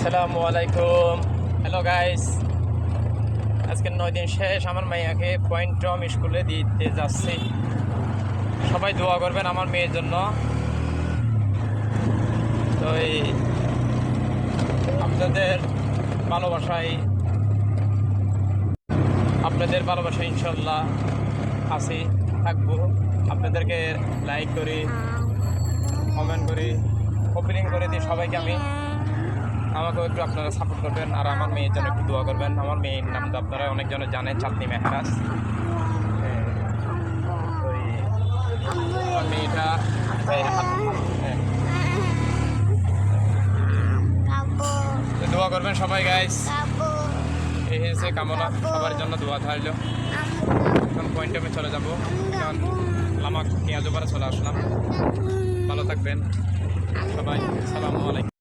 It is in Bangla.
আসসালামু আলাইকুম। হ্যালো গাইস, আজকে 9 দিন শেষ। আমার মেয়েকে পয়েন্টম স্কুলে দিতে যাচ্ছি। সবাই দোয়া করবেন আমার মেয়ের জন্য। তো এই আপনাদের ভালোবাসায় ইনশাল্লাহ আছি, থাকবো। আপনাদেরকে লাইক করি, কমেন্ট করি, ওপেনিং করে দিই সবাইকে। আমাকেও একটু আপনারা সাপোর্ট করবেন আর আমার মেয়ের জন্য একটু দোয়া করবেন। আমার মেয়ের নাম তো আপনারা অনেকজনে জানেন, চাঁদনি মেহরাজ। ওই আমার মেয়েটা দোয়া করবেন সবাই গাইস। এই হয়েছে কামনা, সবার জন্য দোয়া থাকলো। এখন পয়েন্টে চলে যাবো, কারণ লামাক পেঁয়াজপাড়া চলে আসলাম। ভালো থাকবেন সবাই। আসসালামু আলাইকুম।